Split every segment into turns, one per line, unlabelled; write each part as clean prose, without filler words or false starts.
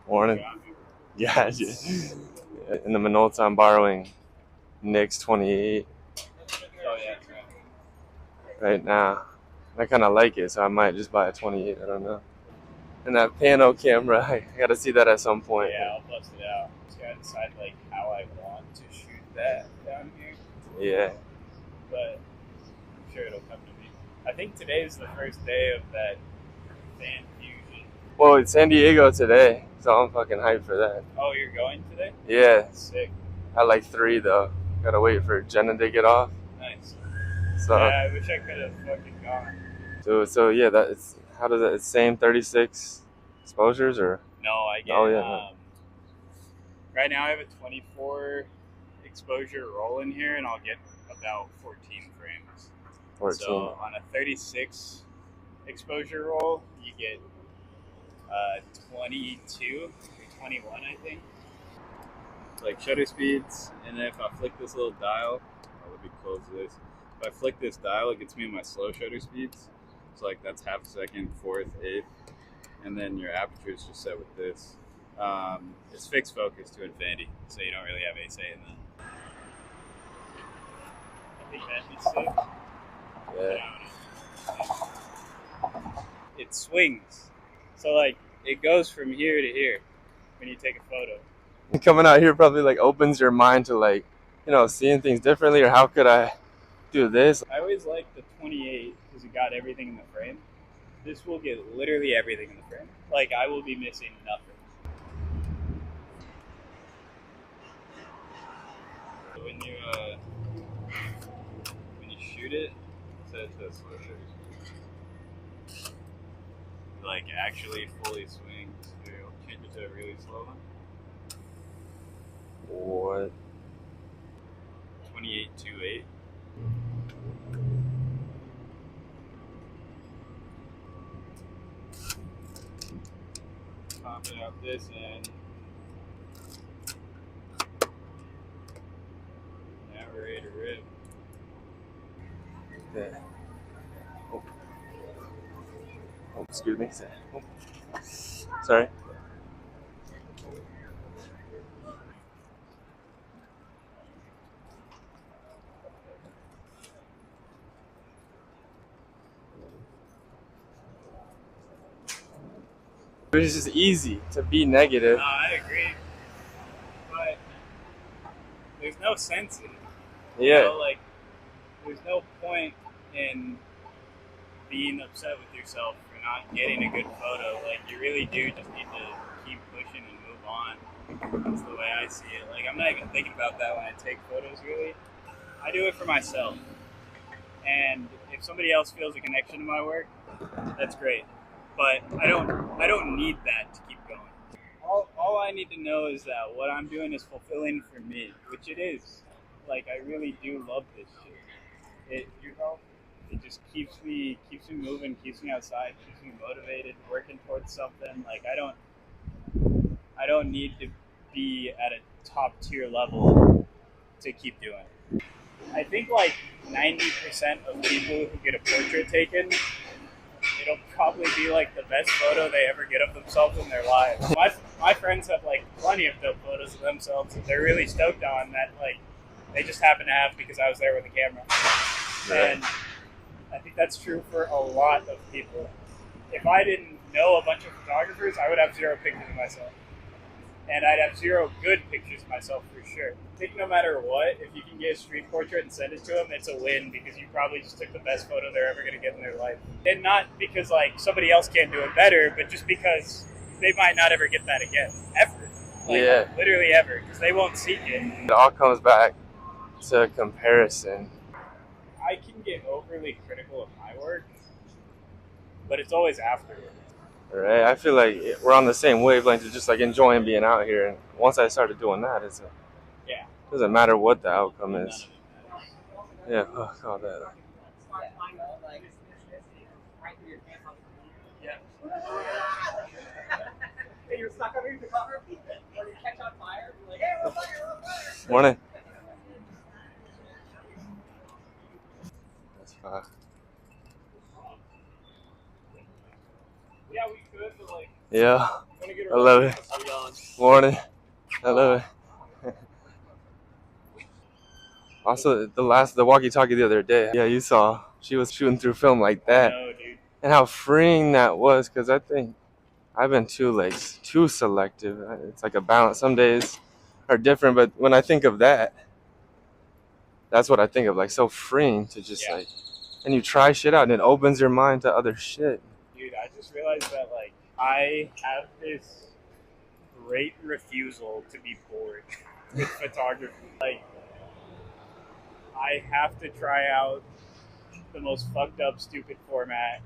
Morning. Yeah, dude. In the Minolta, I'm borrowing Nick's 28
Oh yeah.
right now. I kind of like it, so I might just buy a 28. I don't know. And that pano camera, I gotta see that at some point.
Yeah, I'll bust it out. Just gotta decide like how I want to shoot that down here,
Yeah.
but I'm sure it'll come to me. I think today is the first day of that fan fusion.
Well, it's San Diego today, so I'm fucking hyped for that.
Oh, you're going today?
Yeah.
Sick.
At like 3 though. Gotta wait for Jenna to get off.
Nice.
So,
Yeah, I wish I could have fucking gone.
so yeah, that it's how does it? It's same 36 exposures or?
No, I get.
Oh yeah.
Right now I have a 24 exposure roll in here, and I'll get about 14 frames.
14.
So on a 36 exposure roll, you get 22 or 21, I think. Like shutter speeds, and then if I flick this little dial, let me close this. If I flick this dial, it gets me my slow shutter speeds. So like that's half a second, fourth, eighth, and then your aperture is just set with this. It's fixed focus to infinity, so you don't really have ASA in that. I think that'd be sick.
Yeah.
It swings, so like it goes from here to here when you take a photo.
Coming out here probably like opens your mind to like, seeing things differently, or how could I do this?
I always like the 28 because it got everything in the frame. This will get literally everything in the frame. Like I will be missing nothing. So when you shoot it, set it to slow shutter speed. Like actually fully swings. Here, I'll change it to a really slow one.
What?
28.28. Popping out this end. Now we're ready to rip.
Yeah. Oh, excuse me. Oh. Sorry. It's just easy to be negative.
No, I agree. But there's no sense in it.
Yeah.
Like there's no point in being upset with yourself for not getting a good photo. Like you really do just need to keep pushing and move on. That's the way I see it. Like I'm not even thinking about that when I take photos really. I do it for myself. And if somebody else feels a connection to my work, that's great. But I don't need that to keep going. All I need to know is that what I'm doing is fulfilling for me, which it is. Like I really do love this shit. It just keeps me moving, keeps me outside, keeps me motivated, working towards something. Like I don't need to be at a top tier level to keep doing it. I think like 90% of people who get a portrait taken, it'll probably be like the best photo they ever get of themselves in their lives. My friends have like plenty of dope photos of themselves that they're really stoked on that like they just happen to have because I was there with the camera.
Right.
And I think that's true for a lot of people. If I didn't know a bunch of photographers, I would have 0 pictures of myself. And I'd have 0 good pictures of myself for sure. I think no matter what, if you can get a street portrait and send it to them, it's a win because you probably just took the best photo they're ever going to get in their life. And not because like somebody else can't do it better, but just because they might not ever get that again, ever. Like,
Yeah.
literally ever, because they won't seek it.
It all comes back to comparison.
I can get overly critical of my work, but it's always afterwards.
Right? I feel like we're on the same wavelength of just like enjoying being out here. And once I started doing that,
Yeah.
doesn't matter what the outcome is. Yeah, fuck all that.
Yeah. Hey, you're stuck underneath the cover? When you catch on fire, you're like, hey, we're on fire, we're on fire.
Morning. That's fine.
Yeah, we could, but like,
Yeah.
when
I love it. Morning. I love it. Also, the walkie-talkie the other day. Yeah, you saw. She was shooting through film like that,
dude.
and how freeing that was. Because I think I've been too selective. It's like a balance. Some days are different, but when I think of that, that's what I think of. Like so freeing to just like, and you try shit out, and it opens your mind to other shit.
Dude, I just realized that like I have this great refusal to be bored with photography. Like I have to try out the most fucked up, stupid format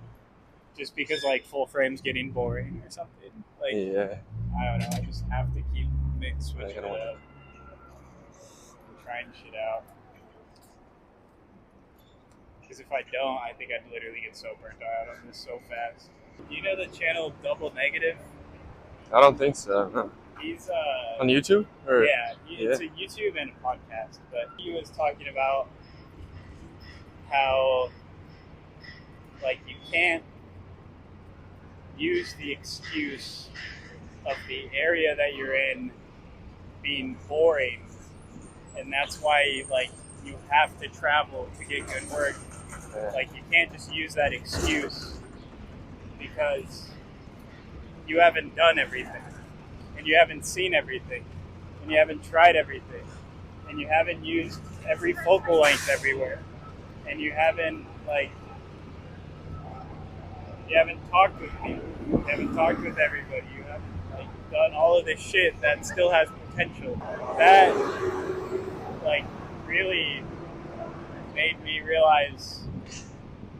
just because like full frame's getting boring or something. Like
Yeah.
I don't know. I just have to keep switching it up, and trying shit out. Because if I don't, I think I'd literally get so burnt out on this so fast. You know the channel Double Negative?
I don't think so. No.
He's
On YouTube? Or?
Yeah, it's a YouTube and a podcast. But he was talking about how like you can't use the excuse of the area that you're in being boring, and that's why like you have to travel to get good work. Like you can't just use that excuse because you haven't done everything, and you haven't seen everything, and you haven't tried everything, and you haven't used every focal length everywhere, and you haven't talked with people, you haven't talked with everybody, you haven't like done all of this shit that still has potential. That like really made me realize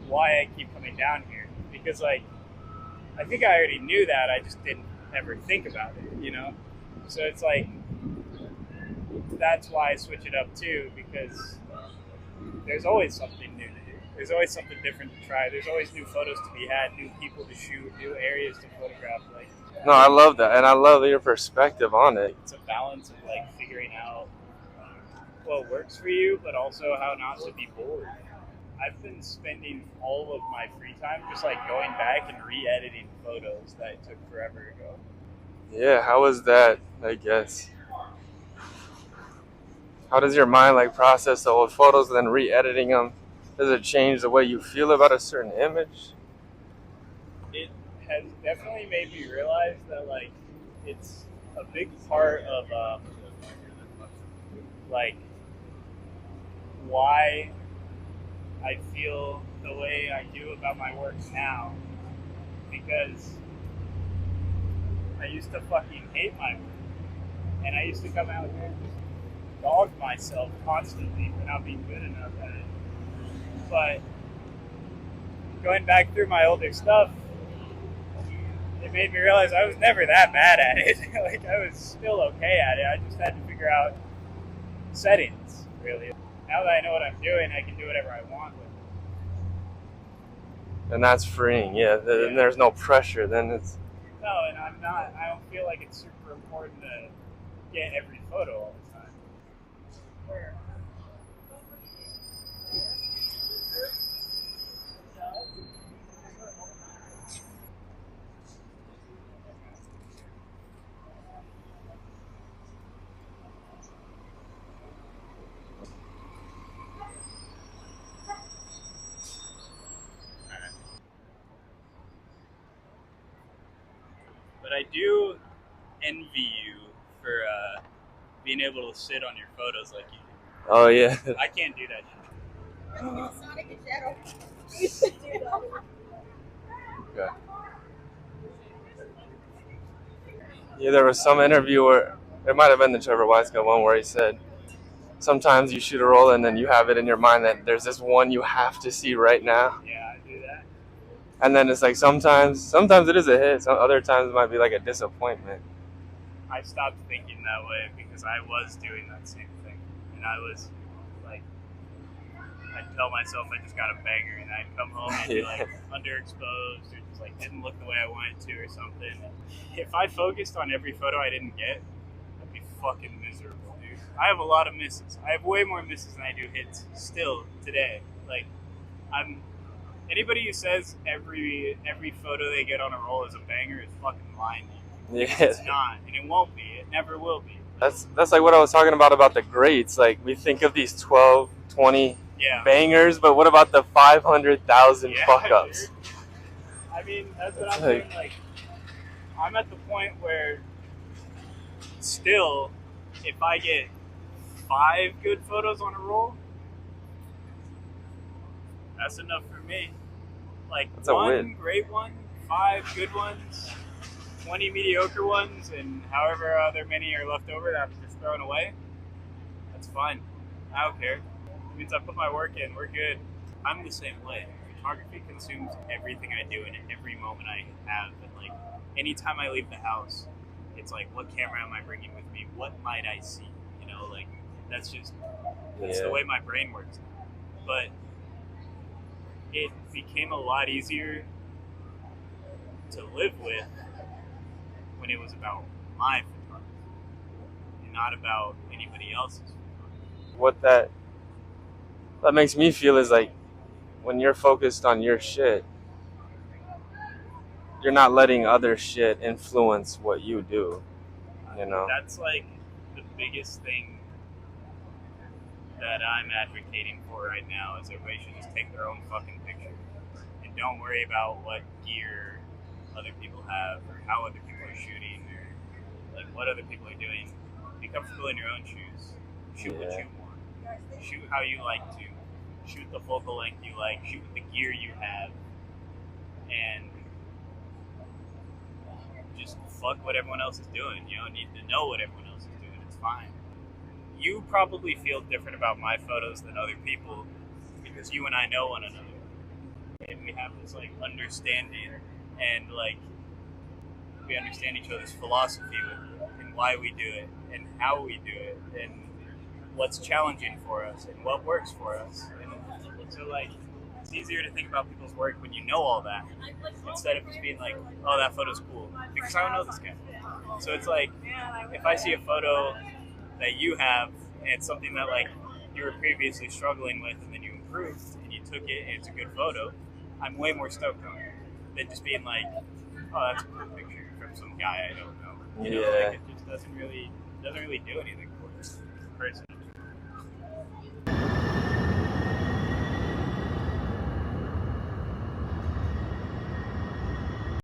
why I keep coming down here, because like I think I already knew that, I just didn't ever think about it, you know? So it's like that's why I switch it up too, because there's always something new to do. There's always something different to try. There's always new photos to be had, new people to shoot, new areas to photograph. Like,
no, I love that, and I love your perspective on it.
It's a balance of like figuring out what works for you, but also how not to be bored. I've been spending all of my free time just like going back and re-editing photos that took forever ago.
Yeah, how was that? I guess. How does your mind like process the old photos and then re-editing them? Does it change the way you feel about a certain image?
It has definitely made me realize that like it's a big part of like why I feel the way I do about my work now, because I used to fucking hate my work, and I used to come out here and just dog myself constantly for not being good enough at it. But going back through my older stuff, it made me realize I was never that bad at it. Like I was still okay at it. I just had to figure out settings, really. Now that I know what I'm doing, I can do whatever I want with it.
And that's freeing, yeah. Then there's no pressure. Then it's
no, and I don't feel like it's super important to get every photo all the time. Where? But I do envy you for being able to sit on your photos like you do.
Oh yeah.
I can't do that shit.
Sonic and Shadow used to do that.
Okay. Yeah, there was some interview where it might have been the Trevor Weisco one where he said sometimes you shoot a roll and then you have it in your mind that there's this one you have to see right now.
Yeah, I do that.
And then it's like sometimes it is a hit. Some other times it might be like a disappointment.
I stopped thinking that way because I was doing that same thing, and I was like, I'd tell myself I just got a banger, and I'd come home and be like underexposed or just like didn't look the way I wanted to or something. If I focused on every photo I didn't get, I'd be fucking miserable, dude. I have a lot of misses. I have way more misses than I do hits still today. Like, anybody who says every photo they get on a roll is a banger is fucking lying to you. Because
Yeah.
it's not, and it won't be. It never will be.
That's like what I was talking about the greats. Like we think of these 12, 20
Yeah.
bangers, but what about the 500,000
Yeah,
fuck ups?
dude. I mean, that's what
It's
I'm
like-
saying. Like, I'm at the point where still, if I get 5 good photos on a roll, that's enough for me. Like
That's a
one
win.
great one, 5 good ones, 20 mediocre ones, and however other many are left over that I'm just throwing away. That's fine. I don't care. It means I put my work in. We're good. I'm the same way. Photography consumes everything I do and every moment I have. And like anytime I leave the house, it's like, what camera am I bringing with me? What might I see? You know, like that's the
Yeah.
way my brain works. But it became a lot easier to live with when it was about my photography and not about anybody else's photography.
What that makes me feel is like when you're focused on your shit, you're not letting other shit influence what you do. You know?
That's like the biggest thing that I'm advocating for right now is everybody should just take their own fucking picture and don't worry about what gear other people have or how other people are shooting or like what other people are doing. Be comfortable in your own shoes. Shoot what you want. Shoot how you like to. Shoot the focal length you like. Shoot with the gear you have. And just fuck what everyone else is doing. You don't need to know what everyone else is doing. It's fine. You probably feel different about my photos than other people because you and I know one another. And we have this like understanding and like we understand each other's philosophy and why we do it and how we do it and what's challenging for us and what works for us. And so like it's easier to think about people's work when you know all that instead of just being like, oh, that photo's cool because I don't know this guy. So it's like if I see a photo that you have and it's something that like you were previously struggling with and then you improved and you took it and it's a good photo, I'm way more stoked on it than just being like, oh, that's a cool picture from some guy I don't know. You know, like it just doesn't really do anything for this person.